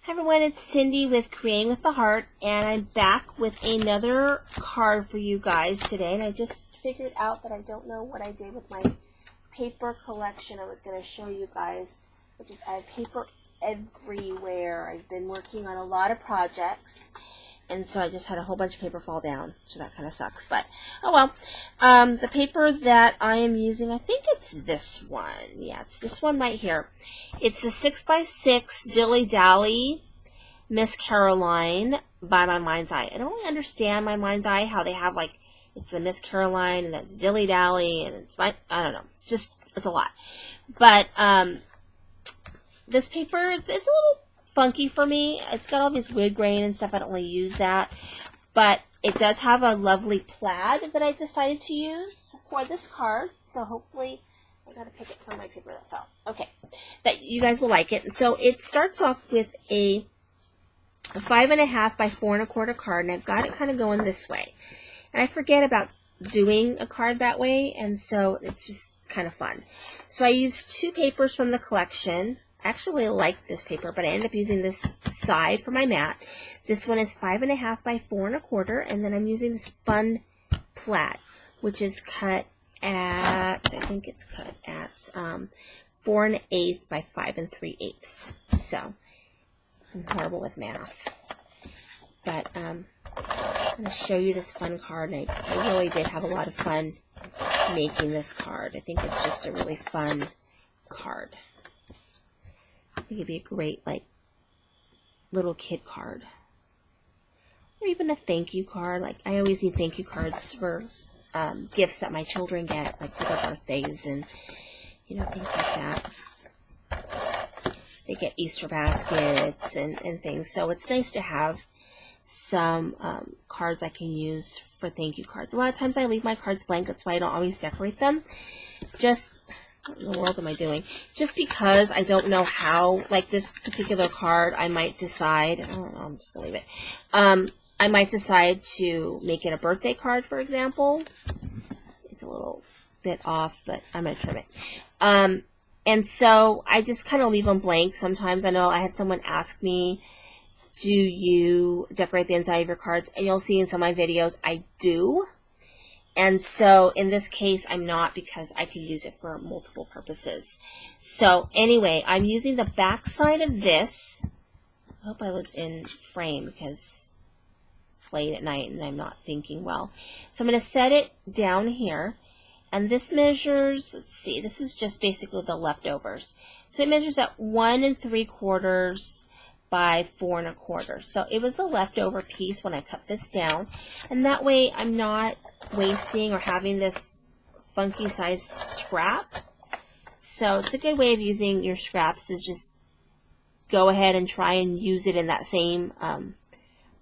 Hi everyone, it's Cindy with Creating with the Heart, and I'm back with another card for you guys today. And I just figured out that I don't know what I did with my paper collection. I was going to show you guys, which is I have paper everywhere. I've been working on a lot of projects, and so I just had a whole bunch of paper fall down, so that kind of sucks. But, oh well. The paper that I am using, I think it's this one. Yeah, it's this one right here. It's the 6x6 Dilly Dally Miss Caroline by My Mind's Eye. I don't really understand My Mind's Eye, how they have, like, it's the Miss Caroline, and that's Dilly Dally, and it's I don't know. It's a lot. But, this paper, it's a little funky for me. It's got all these wood grain and stuff. I don't really use that. But it does have a lovely plaid that I decided to use for this card. So hopefully, I gotta pick up some of my paper that fell. Okay, that you guys will like it. And so it starts off with a 5.5 by 4 1/4 card, and I've got it kind of going this way. And I forget about doing a card that way, and so it's just kind of fun. So I used two papers from the collection. I actually really like this paper, but I ended up using this side for my mat. This one is 5.5 by 4 1/4, and then I'm using this fun plaid, which is cut at, I think it's cut at 4 1/8 by 5 3/8. So I'm horrible with math, but I'm going to show you this fun card, and I really did have a lot of fun making this card. I think it's just a really fun card. I think it'd be a great, like, little kid card. Or even a thank you card. Like, I always need thank you cards for gifts that my children get, like for their birthdays and, you know, things like that. They get Easter baskets and things. So it's nice to have some cards I can use for thank you cards. A lot of times I leave my cards blank. That's why I don't always decorate them. Just... what in the world am I doing? Just because I don't know how, like this particular card, I might decide, I don't know, I'm just going to leave it. I might decide to make it a birthday card, for example. It's a little bit off, but I'm going to trim it. And so I just kind of leave them blank sometimes. I know I had someone ask me, do you decorate the inside of your cards? And you'll see in some of my videos, I do. And so in this case, I'm not, because I can use it for multiple purposes. So anyway, I'm using the back side of this. I hope I was in frame because it's late at night and I'm not thinking well. So I'm going to set it down here. And this measures, let's see, this is just basically the leftovers. So it measures at 1 3/4 by 4 1/4. So it was the leftover piece when I cut this down. And that way I'm not wasting or having this funky sized scrap. So it's a good way of using your scraps, is just go ahead and try and use it in that same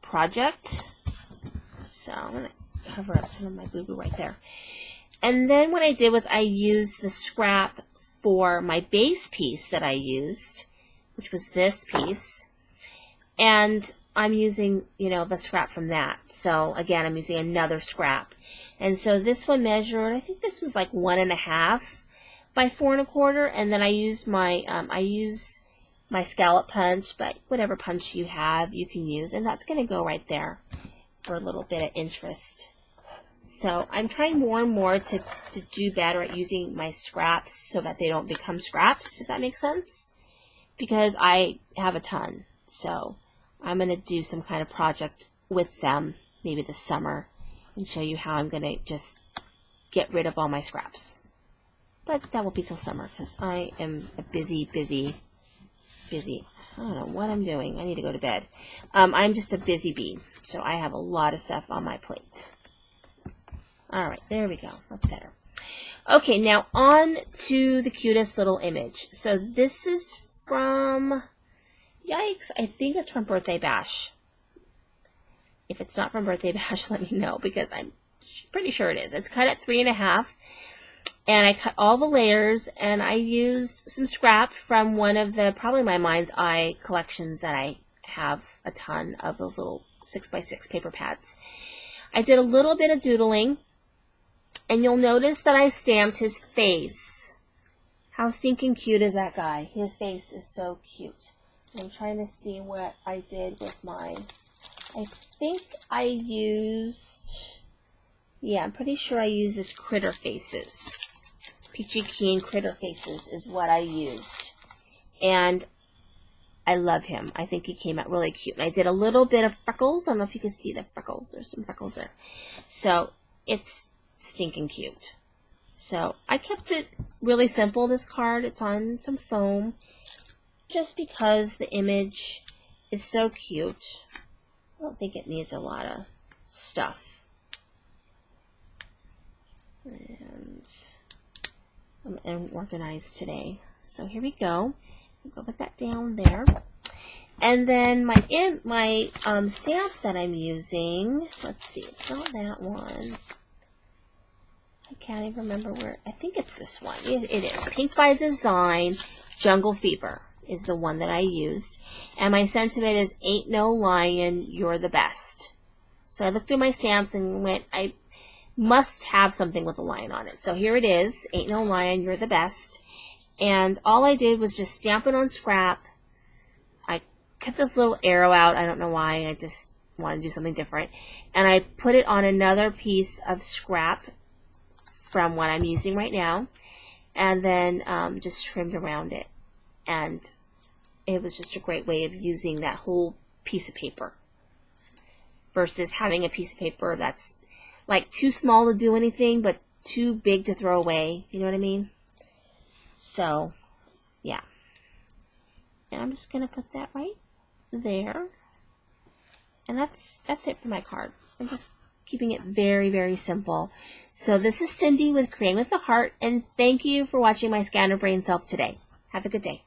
project. So I'm going to cover up some of my boo-boo right there. And then what I did was I used the scrap for my base piece that I used, which was this piece. And I'm using, you know, the scrap from that. So again, I'm using another scrap. And so this one measured, I think this was like 1.5 by 4 1/4. And then I used my, my scallop punch, but whatever punch you have, you can use. And that's going to go right there for a little bit of interest. So I'm trying more and more to do better at using my scraps so that they don't become scraps, if that makes sense. Because I have a ton. So I'm going to do some kind of project with them, maybe this summer, and show you how I'm going to just get rid of all my scraps. But that won't be till summer, because I am a busy. I don't know what I'm doing. I need to go to bed. I'm just a busy bee, so I have a lot of stuff on my plate. All right, there we go. That's better. Okay, now on to the cutest little image. So this is from... yikes, I think it's from Birthday Bash. If it's not from Birthday Bash, let me know, because I'm pretty sure it is. It's cut at 3.5, and I cut all the layers, and I used some scrap from one of the, probably my Mind's Eye collections that I have a ton of, those little 6x6 paper pads. I did a little bit of doodling, and you'll notice that I stamped his face. How stinking cute is that guy? His face is so cute. I'm trying to see what I did with mine. I think I used, yeah, I'm pretty sure I used this Critter Faces. Peachy Keen Critter Faces is what I used. And I love him. I think he came out really cute. And I did a little bit of freckles. I don't know if you can see the freckles. There's some freckles there. So it's stinking cute. So I kept it really simple, this card. It's on some foam. Just because the image is so cute. I don't think it needs a lot of stuff. And I'm unorganized today. So here we go. I'll put that down there. And then my stamp that I'm using, let's see, it's not that one. I can't even remember where, I think it's this one. It is. Pink by Design Jungle Fever is the one that I used. And my sentiment is, ain't no lion, you're the best. So I looked through my stamps and went, I must have something with a lion on it. So here it is, ain't no lion, you're the best. And all I did was just stamp it on scrap. I cut this little arrow out. I don't know why. I just wanted to do something different. And I put it on another piece of scrap from what I'm using right now. And then just trimmed around it. And it was just a great way of using that whole piece of paper. Versus having a piece of paper that's like too small to do anything, but too big to throw away. You know what I mean? So, yeah. And I'm just going to put that right there. And that's it for my card. I'm just keeping it very, very simple. So this is Cindy with Creating with the Heart, and thank you for watching my Scatterbrain Self today. Have a good day.